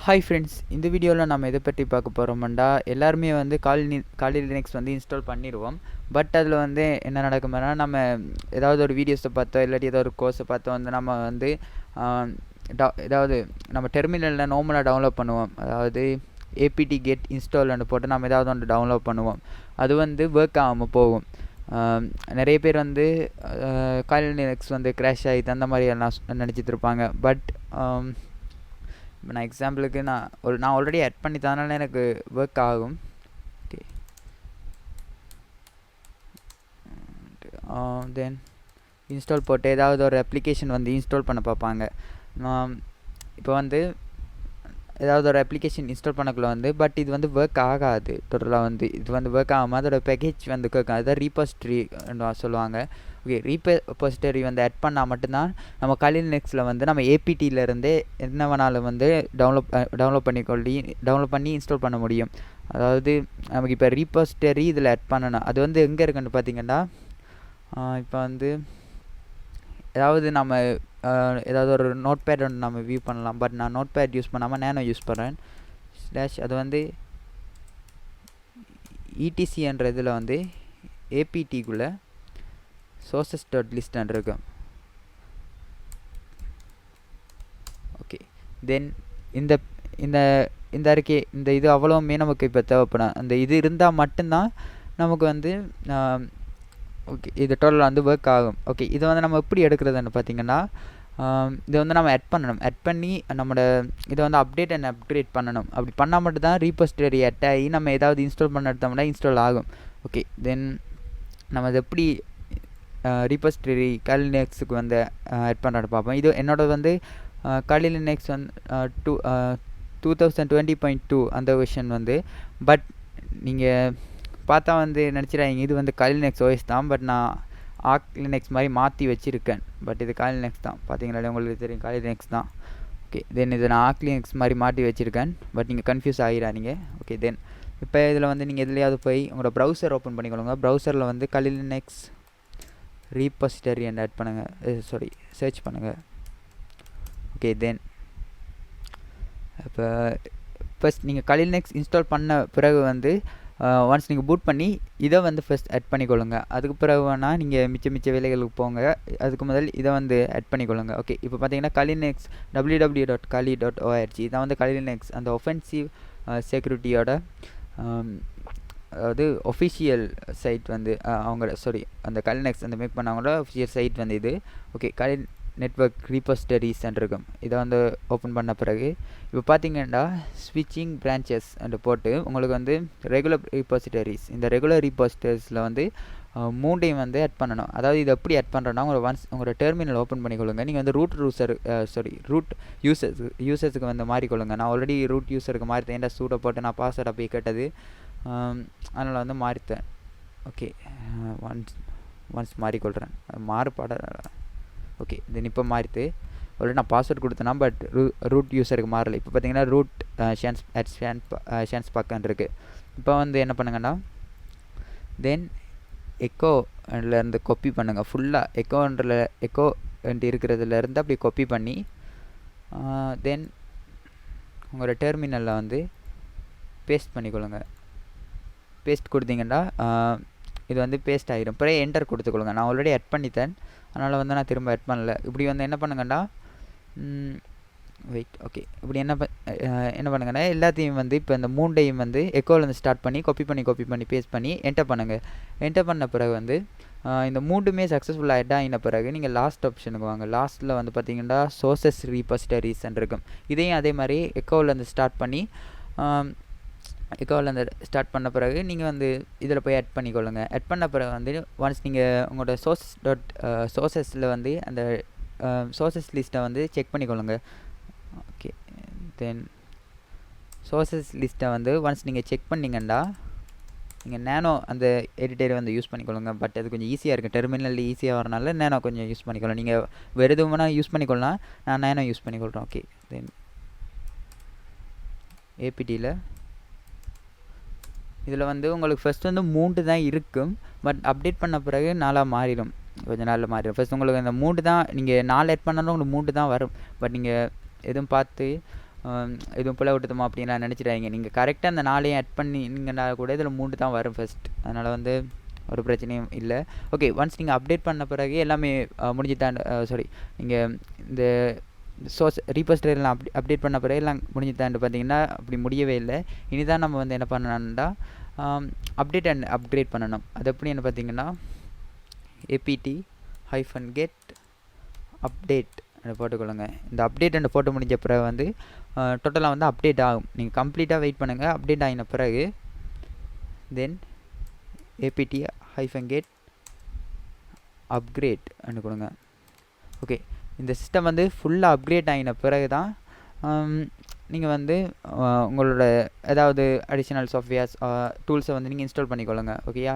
Hi friends, இந்த வீடியோவில் நம்ம எதை பற்றி பார்க்க போகிறோம்னா, எல்லாருமே வந்து காலி லினக்ஸ் வந்து இன்ஸ்டால் பண்ணிடுவோம். பட் அதில் வந்து என்ன நடக்கும்னா, நம்ம ஏதாவது ஒரு வீடியோஸை பார்த்தோ இல்லாட்டி ஏதாவது ஒரு கோர்ஸை பார்த்தோ வந்து நம்ம வந்து ஏதாவது நம்ம டெர்மினலில் நார்மலாக டவுன்லோட் பண்ணுவோம். அதாவது apt-get இன்ஸ்டால்னு போட்டு நம்ம ஏதாவது ஒன்று டவுன்லோட் பண்ணுவோம். அது வந்து ஒர்க் ஆகாமல் போகும். நிறைய பேர் வந்து காலி லினக்ஸ் வந்து கிராஷ் ஆகிட்டு அந்த மாதிரி எல்லாம் நினச்சிட்டு இருப்பாங்க. பட் இப்போ நான் எக்ஸாம்பிளுக்கு நான் ஆல்ரெடி ஆட் பண்ணி தரனால எனக்கு ஒர்க் ஆகும். ஓகே, தென் இன்ஸ்டால் போட்டு ஏதாவது ஒரு அப்ளிகேஷன் வந்து இன்ஸ்டால் பண்ண பார்ப்பாங்க. இப்போ வந்து ஏதாவது ஒரு அப்ளிகேஷன் இன்ஸ்டால் பண்ணக்குள்ள வந்து பட் இது வந்து ஒர்க் ஆகாது. டோட்டலாக வந்து இது வந்து ஒர்க் ஆகாமல் அதோட பேக்கேஜ் வந்து கேட்கும். அதுதான் ரீபாசிட்டரி சொல்லுவாங்க. ஓகே, ரீபாசிட்டரி வந்து ஆட் பண்ணால் மட்டும்தான் நம்ம காலி லினக்ஸில் வந்து நம்ம ஏபிடியிலேருந்தே என்ன வேணாலும் வந்து டவுன்லோட் பண்ணி இன்ஸ்டால் பண்ண முடியும். அதாவது நமக்கு இப்போ ரீபாசிட்டரி இதில் ஆட் பண்ணணும். அது வந்து எங்கே இருக்குன்னு பார்த்தீங்கன்னா, இப்போ வந்து ஏதாவது நம்ம ஏதாவது ஒரு நோட் பேட் ஒன்று நம்ம வியூ பண்ணலாம். பட் நான் நோட் பேட் யூஸ் பண்ணாமல் நேனோ யூஸ் பண்ணுறேன். அது வந்து இடிசின்ற இதில் வந்து ஏபிடிக்குள்ளே sources.list இருக்கும். ஓகே, தென் இந்த இந்த இந்த அறிக்கை இந்த இது அவ்வளவுமே நமக்கு இப்போ தேவைப்படும். அந்த இது இருந்தால் மட்டும்தான் நமக்கு வந்து ஓகே இது டோட்டலாக வந்து ஒர்க் ஆகும். ஓகே, இதை வந்து நம்ம எப்படி எடுக்கிறதுன்னு பார்த்தீங்கன்னா, இதை வந்து நம்ம ஆட் பண்ணி இதை வந்து அப்டேட் அண்ட் அப்கிரேட் பண்ணணும். அப்படி பண்ணால் மட்டும்தான் ரீபாசிட்டரி ஆட் ஆகி நம்ம ஏதாவது இன்ஸ்டால் பண்ண எடுத்தோம்னா இன்ஸ்டால் ஆகும். ஓகே, தென் நம்ம அது எப்படி ரீபாசிட்டரி காலி லினக்ஸுக்கு வந்து ஆட் பண்ணுறது பார்ப்போம். இது என்னோட வந்து காலி லினக்ஸ் வந்து 2020.2 அந்த வெர்ஷன் வந்து. பட் நீங்கள் பார்த்தா வந்து நினச்சிடாதீங்க இது வந்து காலி லினக்ஸ் ஓஎஸ் தான். பட் நான் ஆக் லினக்ஸ் மாதிரி மாற்றி வச்சுருக்கேன். பட் இது காலி லினக்ஸ் தான். பார்த்தீங்களா, உங்களுக்கு தெரியும் காலி லினக்ஸ் தான். ஓகே, தென் இது நான் ஆக் லினக்ஸ் மாதிரி மாற்றி வச்சுருக்கேன். பட் நீங்கள் கன்ஃபியூஸ் ஆகிடாதீங்க. ஓகே, தென் இப்போ இதில் வந்து நீங்கள் எதுலையாவது போய் உங்களோட ப்ரௌசர் ஓப்பன் பண்ணிக்கொள்ளுங்க. ப்ரௌசரில் வந்து காலி லினக்ஸ் ரீபாசிட்டரி அண்ட் ஆட் பண்ணுங்கள், சர்ச் பண்ணுங்கள். ஓகே, தென் இப்போ ஃபஸ்ட் நீங்கள் காலி லினக்ஸ் இன்ஸ்டால் பண்ண பிறகு வந்து ஒன்ஸ் நீங்கள் பூட் பண்ணி இதை வந்து ஃபஸ்ட் ஆட் பண்ணிக்கொள்ளுங்க. அதுக்கு பிறகு வேணால் நீங்கள் மிச்ச வேலைகளுக்கு போங்க. அதுக்கு முதல் இதை வந்து ஆட் பண்ணிக்கொள்ளுங்க. ஓகே, இப்போ பார்த்தீங்கன்னா காலி லினக்ஸ் www.kali.org இதான் வந்து காலி லினக்ஸ் அந்த ஒஃபென்சிவ் செக்யூரிட்டியோட அதாவது ஒஃபிஷியல் சைட் வந்து அந்த காலி லினக்ஸ் அந்த மேக் பண்ணவங்களோட ஒஃபிஷியல் சைட் வந்து இது. ஓகே, காலி நெட்வொர்க் ரீபாசிட்டரிஸ் இருக்கும். இதை வந்து ஓப்பன் பண்ண பிறகு இப்போ பார்த்தீங்கன்னா ஸ்விட்சிங் பிரான்ச்சஸ் என்று போட்டு உங்களுக்கு வந்து ரெகுலர் ரீபாசிட்டரிஸ் இந்த ரெகுலர் ரீபாசிட்டரிஸில் வந்து மூண்டையும் வந்து ஆட் பண்ணணும். அதாவது இது எப்படி ஆட் பண்ணுறோன்னா உங்களோட டெர்மினல் ஓப்பன் பண்ணிக்கொள்ளுங்க. நீங்கள் வந்து ரூட் யூசர்ஸுக்கு வந்து மாறிக்கொள்ளுங்க. நான் ஆல்ரெடி ரூட் யூஸருக்கு மாறித்தேன். ஏன்டா சூட்டை போட்டு நான் பாஸ்வேர்டை போய் கேட்டது, அதனால் வந்து மாறித்தேன். ஓகே, ஒன்ஸ் மாறிக்கொள்கிறேன். மாறுபாட ஓகே, தென் இப்போ மாறித்து ஆல்ரெடி நான் பாஸ்வேர்ட் கொடுத்தேன்னா பட் ரூட் யூஸருக்கு மாறலை. இப்போ பார்த்தீங்கன்னா ரூட் ஷான்ஸ் பக்கம் இருக்குது. இப்போ வந்து என்ன பண்ணுங்கன்னா, தென் எக்கோலேருந்து காப்பி பண்ணுங்கள். ஃபுல்லாக எக்கோ இருக்கிறதுலேருந்து அப்படி காப்பி பண்ணி தென் உங்களோட டெர்மினலில் வந்து பேஸ்ட் பண்ணிக்கொள்ளுங்க. பேஸ்ட் கொடுத்தீங்கன்னா இது வந்து பேஸ்ட் ஆகிடும். பிறகு என்டர் கொடுத்துக்கொள்ளுங்க. நான் ஆல்ரெடி ஆட் பண்ணித்தேன், அதனால் வந்து நான் திரும்ப ஆட் பண்ணல. இப்படி வந்து என்ன பண்ணுங்கன்னா ஓகே, இப்படி என்ன பண்ணுங்கன்னா எல்லாத்தையும் வந்து இப்போ இந்த மூண்டையும் வந்து எக்கோலேருந்து ஸ்டார்ட் பண்ணி காப்பி பண்ணி பேஸ்ட் பண்ணி என்டர் பண்ணுங்கள். என்டர் பண்ண பிறகு வந்து இந்த மூண்டுமே சக்ஸஸ்ஃபுல்லாக ஆட் ஆகின பிறகு நீங்கள் லாஸ்ட் ஆப்ஷனுக்கு வாங்க. லாஸ்ட்டில் வந்து பார்த்தீங்கன்னா சோர்சஸ் ரீபாசிட்டரிஸ் இருக்கும். இதையும் அதே மாதிரி எக்கோலேருந்து ஸ்டார்ட் பண்ண பிறகு நீங்கள் வந்து இதில் போய் ஆட் பண்ணிக்கொள்ளுங்க. ஆட் பண்ண பிறகு வந்து ஒன்ஸ் நீங்கள் உங்களோட சோர்சஸில் வந்து அந்த சோர்சஸ் லிஸ்ட்டை வந்து செக் பண்ணிக்கொள்ளுங்க. ஓகே, தென் சோர்சஸ் லிஸ்ட்டை வந்து ஒன்ஸ் நீங்கள் செக் பண்ணிங்கன்னா நீங்கள் நேனோ அந்த எடிட்டரை வந்து யூஸ் பண்ணிக்கொள்ளுங்க. பட் அது கொஞ்சம் ஈஸியாக இருக்குது. டெர்மினலில் ஈஸியாக வரனால நேனோ கொஞ்சம் யூஸ் பண்ணிக்கொள்ளலாம். நீங்கள் வேறு எதுவும்னா யூஸ் பண்ணிக்கொள்ளலாம். நான் நேனோ யூஸ் பண்ணிக்கொள்கிறேன். ஓகே, தென் ஏபிடியில் இதில் வந்து உங்களுக்கு ஃபஸ்ட் வந்து 3 தான் இருக்கும். பட் அப்டேட் பண்ண பிறகு 4 மாறிடும். கொஞ்சம் நாளில் மாறிடும். ஃபஸ்ட் உங்களுக்கு இந்த 3 தான் நீங்கள் 4 ஆட் பண்ணாலும் உங்களுக்கு 3 தான் வரும். பட் நீங்கள் எதுவும் பார்த்து எதுவும் பிள்ளை விட்டுத்தோமா அப்படின்லாம் நினச்சிடாதீங்க. நீங்கள் கரெக்டாக அந்த 4ஐயும் ஆட் பண்ணிங்கன்னா கூட இதில் 3 தான் வரும் ஃபஸ்ட். அதனால் வந்து ஒரு பிரச்சனையும் இல்லை. ஓகே, ஒன்ஸ் நீங்கள் அப்டேட் பண்ண பிறகு எல்லாமே முடிஞ்சுதான். சாரி, நீங்கள் இந்த சோர்ஸ் ரீபோஸ்டரிலாம் அப்டேட் பண்ண பிறகு எல்லாம் முடிஞ்சுதான்னு பார்த்தீங்கன்னா அப்படி முடியவே இல்லை. இனிதான் நம்ம வந்து என்ன பண்ணணும்னா அப்டேட் அண்ட் அப்கிரேட் பண்ணணும். அது எப்படின்னு பார்த்தீங்கன்னா apt-get அப்டேட் போட்டுக்கொள்ளுங்க. இந்த அப்டேட் அண்ட் போட்டு முடிஞ்ச பிறகு வந்து டோட்டலாக வந்து அப்டேட் ஆகும். நீங்கள் கம்ப்ளீட்டாக வெயிட் பண்ணுங்கள். அப்டேட் ஆகின பிறகு தென் apt-get அப்கிரேட் கொடுங்க. ஓகே, இந்த சிஸ்டம் வந்து ஃபுல்லாக அப்கிரேட் ஆகின பிறகு தான் நீங்கள் வந்து உங்களோட ஏதாவது அடிஷ்னல் சாஃப்ட்வேர்ஸ் டூல்ஸை வந்து நீங்கள் இன்ஸ்டால் பண்ணிக்கொள்ளுங்க. ஓகேயா,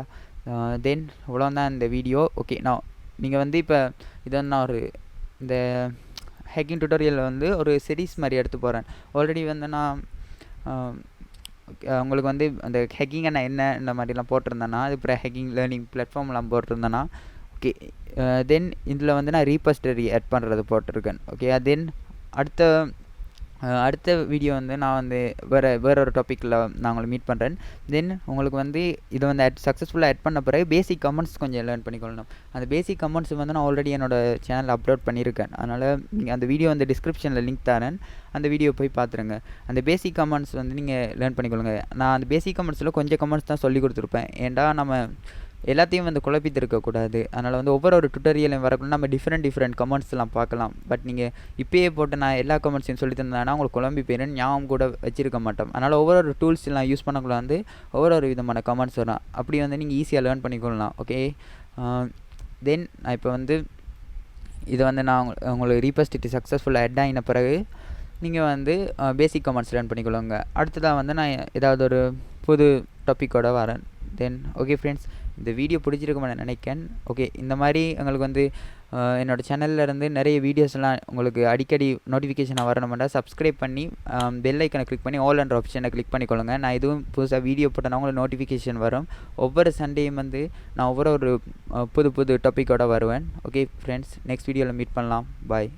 தென் இவ்வளோ தான் இந்த வீடியோ. ஓகே, நான் நீங்கள் வந்து இப்போ இது வந்து நான் ஒரு இந்த ஹேக்கிங் டுட்டோரியல் வந்து ஒரு சீரீஸ் மாதிரி எடுத்து போகிறேன். ஆல்ரெடி வந்து நான் உங்களுக்கு வந்து அந்த ஹேக்கிங்கை என்ன இந்த மாதிரிலாம் போட்டிருந்தேன்னா, அது அப்புறம் ஹேக்கிங் லேர்னிங் பிளாட்ஃபார்ம்லாம் போட்டிருந்தேன்னா, ஓகே, தென் இதில் வந்து நான் ரீபோஸ்டரி ஆட் பண்ணுறது போட்டிருக்கேன். ஓகே, தென் அடுத்த வீடியோ வந்து நான் வந்து வேற ஒரு டாப்பிக்கில் நான் உங்களை மீட் பண்ணுறேன். தென் உங்களுக்கு வந்து இதை வந்து சக்ஸஸ்ஃபுல்லாக ஆட் பண்ண பிறகு பேசிக் கமெண்ட்ஸ் கொஞ்சம் லேர்ன் பண்ணிக்கொள்ளணும். அந்த பேசிக் கமெண்ட்ஸ் வந்து நான் ஆல்ரெடி என்னோடய சேனலில் அப்லோட் பண்ணியிருக்கேன். அதனால் நீங்கள் அந்த வீடியோ வந்து டிஸ்கிரிப்ஷனில் லிங்க் தரேன், அந்த வீடியோ போய் பார்த்துருங்க. அந்த பேசிக் கமெண்ட்ஸ் வந்து நீங்கள் லேர்ன் பண்ணிக்கொள்ளுங்க. நான் அந்த பேசிக் கமெண்ட்ஸில் கொஞ்சம் கமெண்ட்ஸ் தான் சொல்லி கொடுத்துருப்பேன். ஏன்டா நம்ம எல்லாத்தையும் வந்து குழப்பித்து இருக்கக்கூடாது. அதனால் வந்து ஒவ்வொரு டுட்டோரியலையும் வரக்குள்ள நம்ம டிஃப்ரெண்ட் கமெண்ட்ஸ்லாம் பார்க்கலாம். பட் நீங்கள் இப்போயே போட்டு நான் எல்லா கமெண்ட்ஸையும் சொல்லி தந்தேன்னா உங்களுக்கு குழம்பி போயிடும், ஞாபகம் கூட வச்சிருக்க மாட்டோம். அதனால் ஒவ்வொரு டூல்ஸ்லாம் யூஸ் பண்ணக்குள்ள வந்து ஒவ்வொரு விதமான கமெண்ட்ஸ் வரும். அப்படி வந்து நீங்கள் ஈஸியாக லேர்ன் பண்ணிக்கொள்ளலாம். ஓகே, தென் நான் இப்போ வந்து இதை வந்து நான் உங்களுக்கு ரீபோஸ்டரி சக்ஸஸ்ஃபுல்லாக ஆட் ஆகின பிறகு நீங்கள் வந்து பேசிக் கமெண்ட்ஸ் லேர்ன் பண்ணிக்கொள்ளுங்க. அடுத்ததாக வந்து நான் ஏதாவது ஒரு புது டாப்பிக்கோடு வரேன். தென் ஓகே ஃப்ரெண்ட்ஸ், இந்த வீடியோ பிடிச்சிருக்குமே நான் நினைக்கிறேன். ஓகே, இந்த மாதிரி எங்களுக்கு வந்து என்னோடய சேனல்லேருந்து நிறைய வீடியோஸ்லாம் உங்களுக்கு அடிக்கடி நோட்டிஃபிகேஷனாக வரணுமெண்டா சப்ஸ்கிரைப் பண்ணி பெல் ஐக்கனை கிளிக் பண்ணி ஆல் என்ற ஆப்ஷனை கிளிக் பண்ணிக்கொள்ளுங்க. நான் எதுவும் புதுசாக வீடியோ போட்டேன்னா உங்களுக்கு நோட்டிஃபிகேஷன் வரும். ஒவ்வொரு சண்டேயும் வந்து நான் ஒவ்வொரு புது டாப்பிக்கோடு வருவேன். ஓகே ஃப்ரெண்ட்ஸ், நெக்ஸ்ட் வீடியோவில் மீட் பண்ணலாம். பாய்.